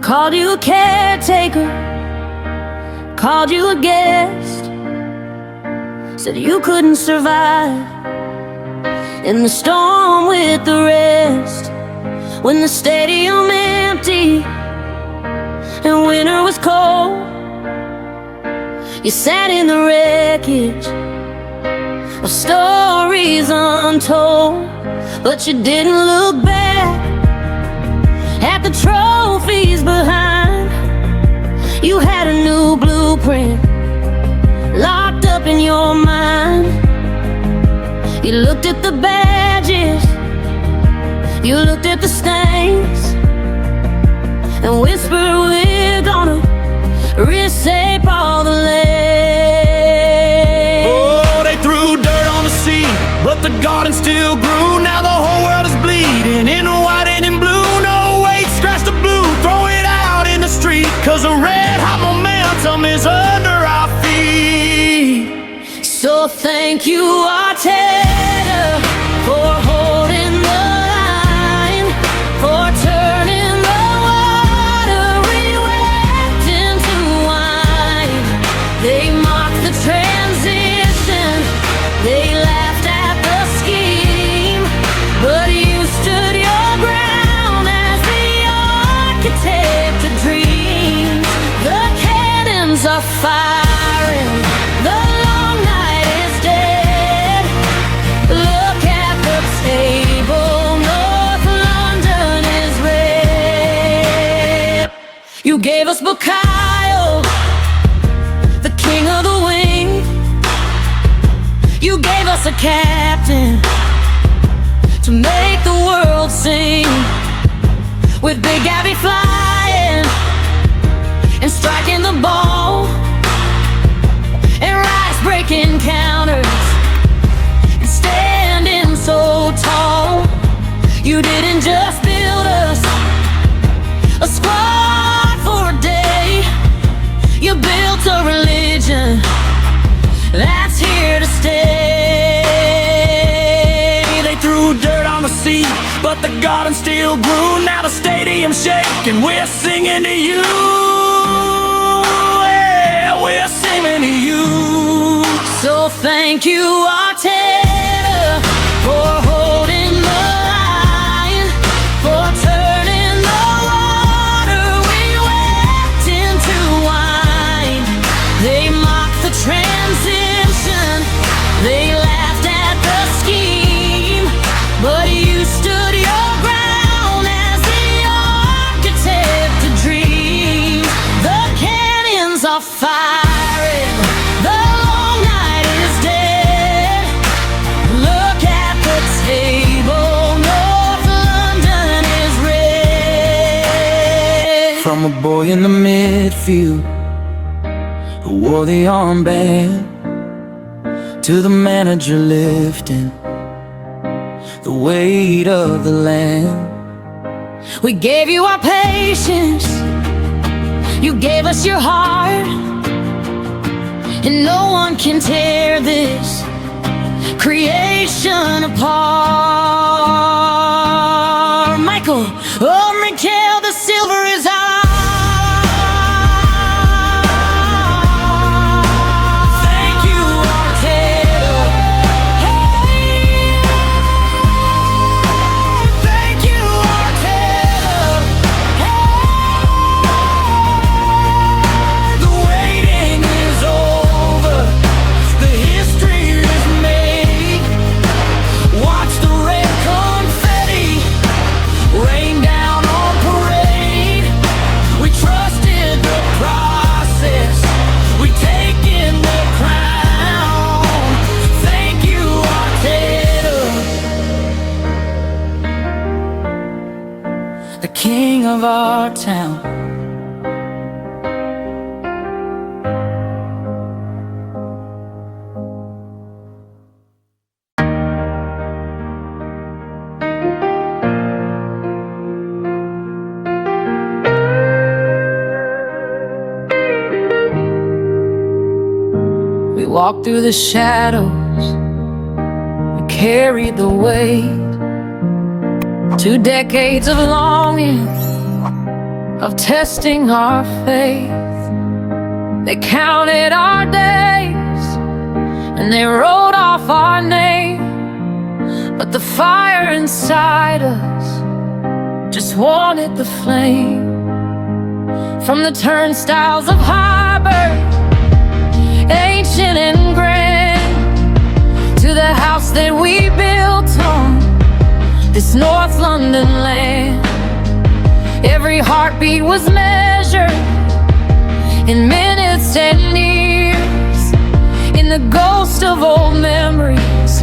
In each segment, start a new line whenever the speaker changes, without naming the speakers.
Called you a caretaker, called you a guest. Said you couldn't survive in the storm with the rest. When the stadium empty and winter was cold, you sat in the wreckage of stories untold. But you didn't look back at the trophies behind. You had a new blueprint locked up in your mind. You looked at the badges, you looked at the stains, and whispered, we're gonna reshape all the lanes.
Oh, they threw dirt on the sea, but the garden still grew. Now the whole world is bleeding in white and in blue. No, wait, scratch the blue, throw it out in the street, 'cause a red hot momentum is under our feet.
So thank you, Arteta, for holding the line, for turning the water we wept into wine. They mocked the transition, they laughed at the scheme, but you stood your ground as the architect of dreams. The cannons are firing, the long night is dead. Look at the table, North London is red. You gave us Bukayo, the king of the wing. You gave us a captain to make the world sing, with Big Abby flying and striking the ball, and Rice breaking counters and standing so tall. You didn't just build us a squad for a day, you built a religion that's here to stay.
They threw dirt on the sea, but the garden still grew. Now the stadium's shaking, we're singing to you. Yeah, we're singing to you.
So thank you, Arteta, for holding the line, for turning the water we wept into wine. They mocked the transition, they laughed at the scheme, but you stood your ground as the architect of dreams. The cannons are firing, the long night is dead. Look at the table, North London is red.
From a boy in the midfield who wore the armband, to the manager lifting the weight of the land.
We gave you our patience, you gave us your heart, and no one can tear this creation apart. Michael, oh Mikel, the silver is ours. Thank you, Arteta. Thank you, Arteta. The waiting is over, the history is made. Watch the red confetti rain down on parade. We trusted the process, we taken the crown. Thank you, Arteta, the king of our town. We walked through the shadows, we carried the weight. 2 decades of longing of testing our faith. They counted our days and they wrote off our name, but the fire inside us just wanted the flame. From the turnstiles of harbor, ancient and grand, to the house that we built on this North London land. Every heartbeat was measured in minutes and years. In the ghost of old memories,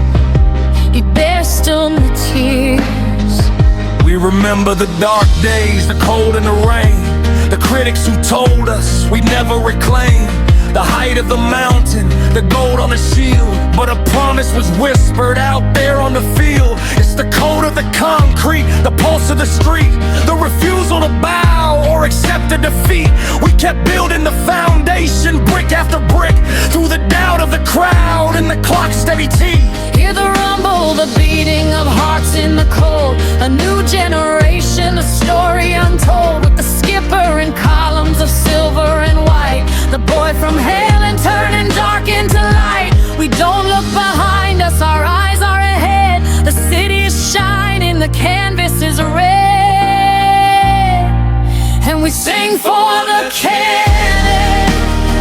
he bears still the tears.
We remember the dark days, the cold and the rain, the critics who told us we'd never reclaim the height of the mountain, the gold on the shield. But a promise was whispered out there on the field. It's the code of the concrete, the pulse of the street, the refusal to bow or accept a defeat. We kept building the foundation, brick after brick, through the doubt of the crowd and the clock's steady tick.
Hear the rumble, the beating of hearts in the cold. A new generation, a story untold, with the skipper in columns of silver and white, the boy from hell and turning dark into light. We don't look behind us, our eyes are ahead. The city is shining, the canvas is red, and we sing for the cannon,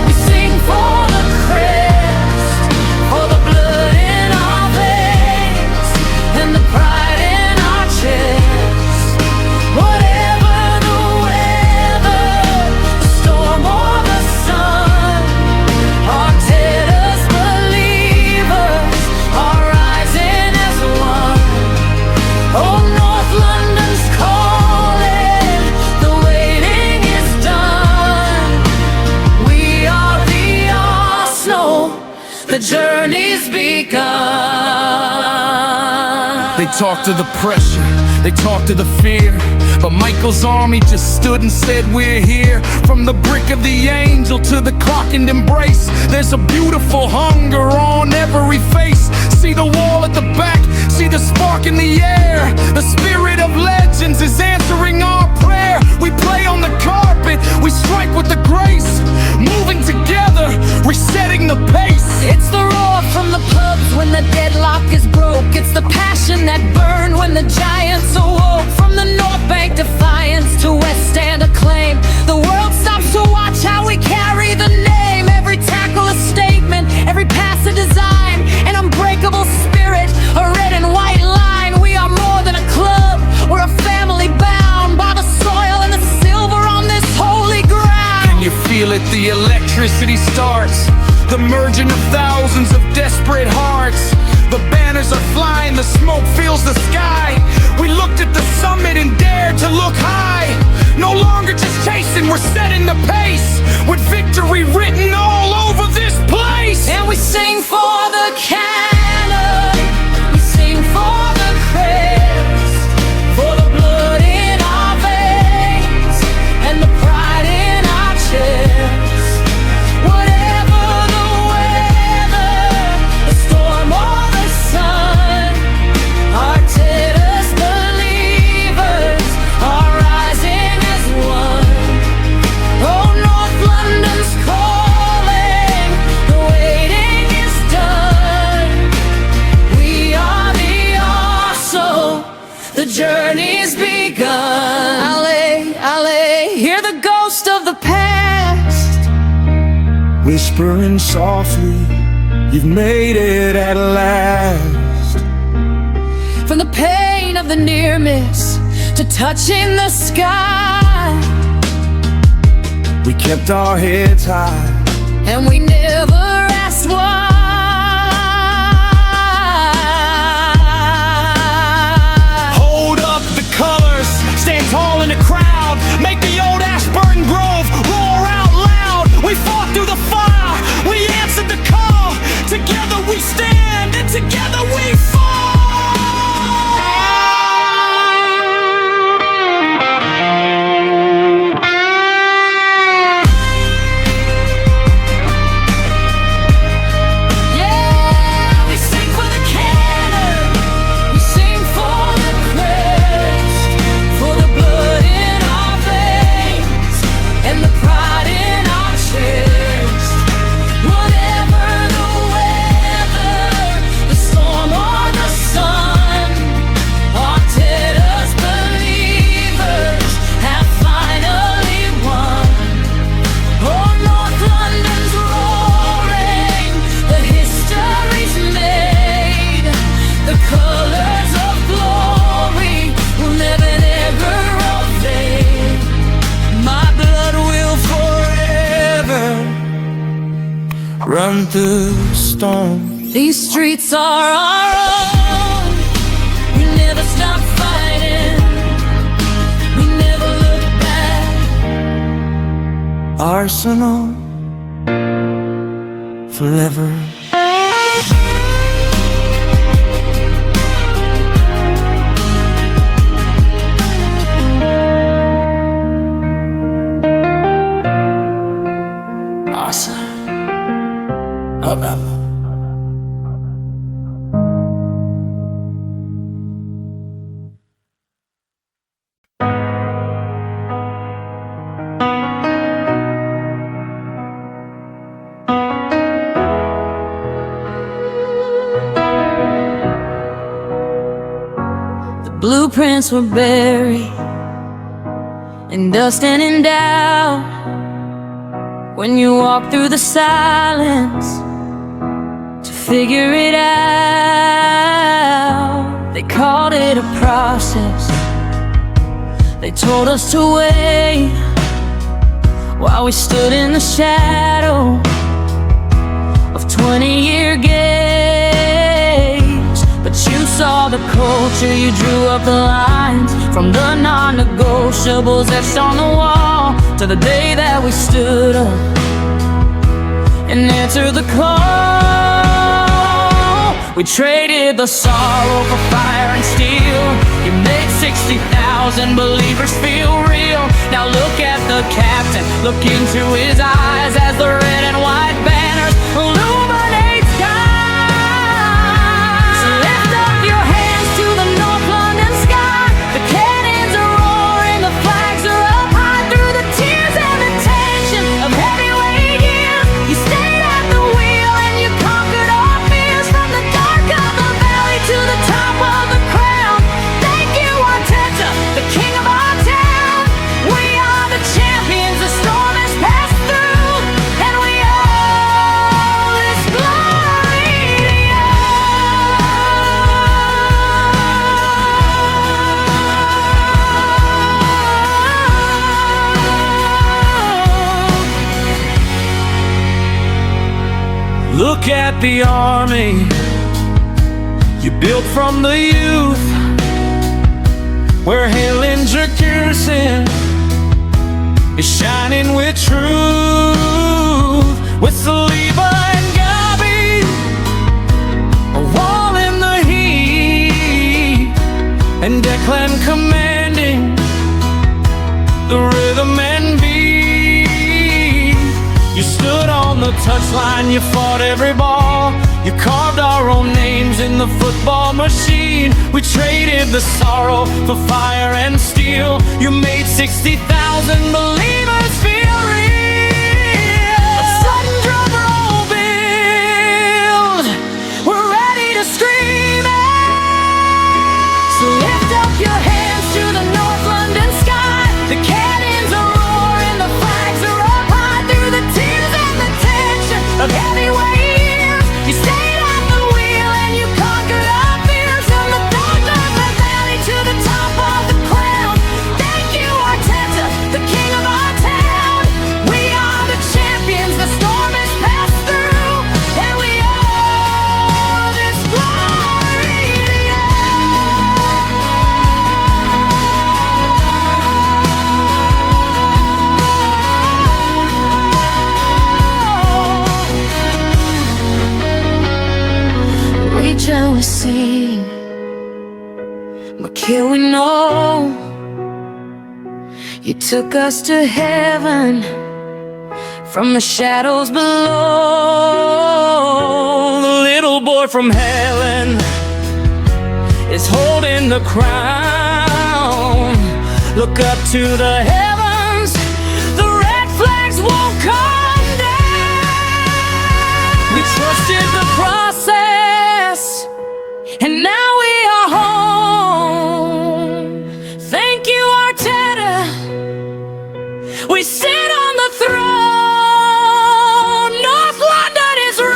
we sing for the crest, for the blood in our veins and the pride in our chest. Whatever the weather, the storm or the sun, Arteta's believers are rising as one. Oh, North London's calling, the waiting is done. We are the Arsenal, the journey's begun.
They talked to the pressure, they talked to the fear, but Michael's army just stood and said, we're here. From the brick of the angel to the clockened embrace, there's a beautiful hunger on every face. See the wall at the back, see the spark in the air. The spirit of legends is answering our prayer. We play on the carpet, we strike with the grace, moving together, resetting the pace.
It's the roar from the pubs when the deadlock is broke. It's the passion that burned when the giants awoke. From the North Bank defiance to West End acclaim, the world stops to watch how we carry the name. Every tackle a statement, every pass a design, an unbreakable spirit, a red and white line. We are more than a club, we're a family bound by the soil and the silver on this holy ground.
Can you feel it? The electricity starts, the merging of thousands of desperate hearts. The banners are flying, the smoke fills the sky. We looked at the summit and dared to look high. No longer just chasing, we're setting the pace, with victory written all over this place.
And we sing for the cannon, we sing for the crest, for the blood in our veins and the pride in our chest. Whatever the weather, the storm or the sun, Arteta's believers are rising as one. Oh, North London's calling, the waiting is done. We are the Arsenal, the journey's begun. Allez, hear the ghost of the past,
Whispering softly, you've made it at last.
from the pain of the near miss to touching the sky,
We kept our heads high,
and we never asked why.
hold up the colors, stand tall in the crowd, make the old Ashburton Grove roar out loud. We fought through the fire, we answered the call. Together we stand and together we fall. run through the storm.
These streets are our own. We never stop fighting. We never look back.
Arsenal forever.
Blueprints were buried in dust and in doubt. When you walk through the silence to figure it out, they called it a process. They told us to wait while we stood in the shadow of 20-year gates. But you saw the culture, you drew up the lines from the non-negotiables etched on the wall to the day that we stood up and answered the call. We traded the sorrow for fire and steel. You made 60,000 believers feel real. Now look at the captain, look into his eyes as the red and white banners illuminate skies. So lift up your hands to the North London sky. The cannons are roaring, the flags are up high. Through the tears and the tension of heavyweight years, you stayed at the wheel and you conquered our fears. From the dark of the valley to the top of the crown, thank you, Arteta, the king of our town. We are the champions, the storm has passed through, and we owe this glory to you.
Look at the army you built from the youth, where Hellinger Kirsten is shining with truth. With Saliba and Gabi, a wall in the heat, and Declan commanding the rhythm and beat. You stood on the touchline, you fought every ball. You carved our own names in the football machine. We traded the sorrow for fire and steel. You made 60,000 believers feel real. A sudden drum roll build, we're ready to scream it. So lift up your hands to the North London sky. The cannons are roaring, the flags are up high. Through the tears and the tension of heavyweight years, you stayed at the wheel and you conquered our fears. From the dark of the valley to the top of the crown, thank you, Arteta, the king of our town. We are the champions, the storm has passed through, and we owe this glory to you. Reach out and sing, but here we know you took us to heaven from the shadows below. The little boy from Helen is holding the crown. Look up to the heavens, the red flags won't come down. We trusted the process, and now we are home. Thank you, Arteta. We sit on the throne. North London is red.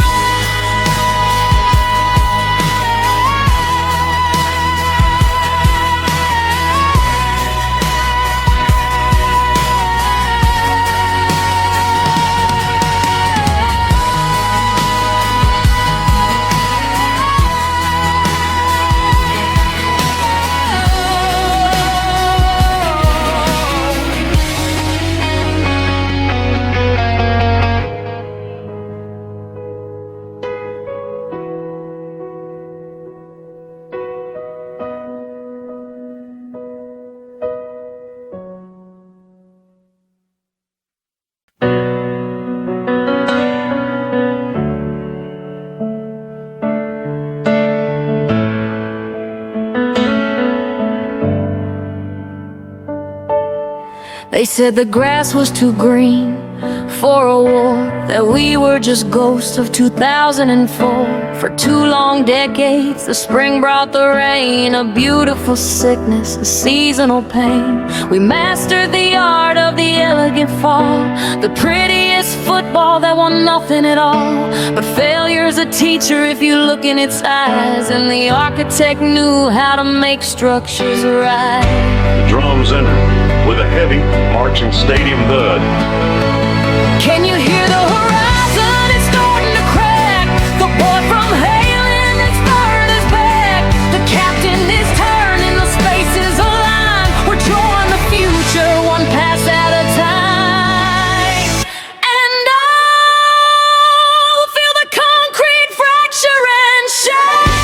They said the grass was too green for a war, that we were just ghosts of 2004. For 2 long decades, the spring brought the rain, a beautiful sickness, a seasonal pain. We mastered the art of the elegant fall, the prettiest football that won nothing at all. But failure's a teacher if you look in its eyes, and the architect knew how to make structures right.
The drums enter with a heavy marching stadium thud.
Can you hear the horizon? It's starting to crack. The boy from Halen is firing his back. The captain is turning, the spaces align. We're drawing the future, one pass at a time. And I'll feel the concrete fracture and shake.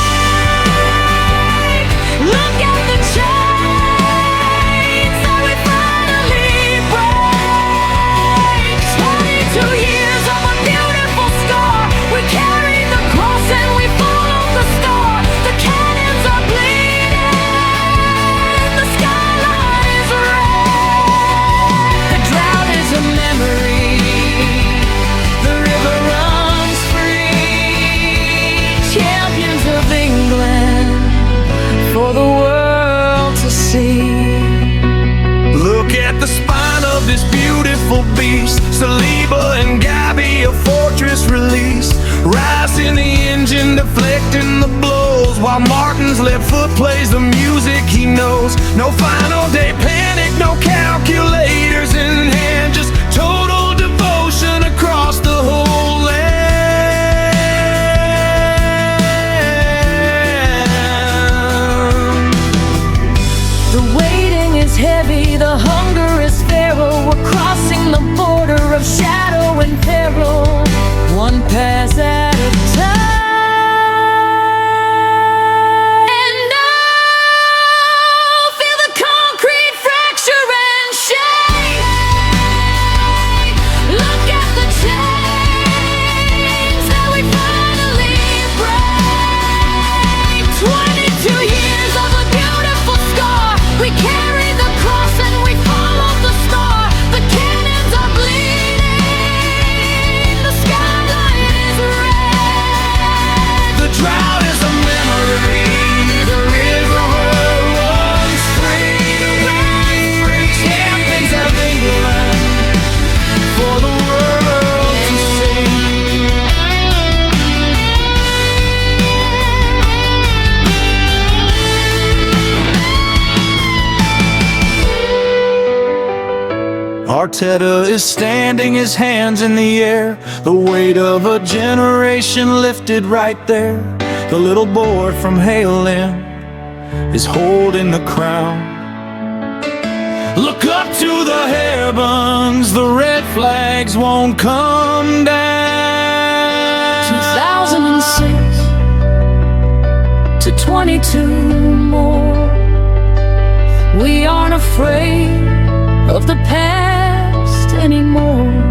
Look at the chains that we finally break. 22 years of a beautiful scar. We carried the cross and we followed the star. The cannons are bleeding, the skyline is red. The drought is a memory, the river runs free. Champions of England for the world to see.
Look at the spine of this beautiful beast. Saliba and Gabby, a fortress release. Rising the engine, deflecting the blows, while Martin's left foot plays the music he knows. No final day panic, no calculators in hand, just total devotion across the whole land.
The waiting is heavy, the hunger is feral. We're crossing the border of shadow and peril, one pass at a time. And I'll feel the concrete fracture and shake. Look at the chains that we finally break. 22 years of a beautiful scar. We carried the cross and we followed the star. The cannons are bleeding, the skyline is red.
The drought is a memory, the river runs free. Champions of England for the world to see. Arteta is standing, his hands in the air, the weight of a generation lifted right there. The little boy from Halen is holding the crown. Look up to the heavens, the red flags won't come down.
2006 to 22 more. We aren't afraid of the past anymore.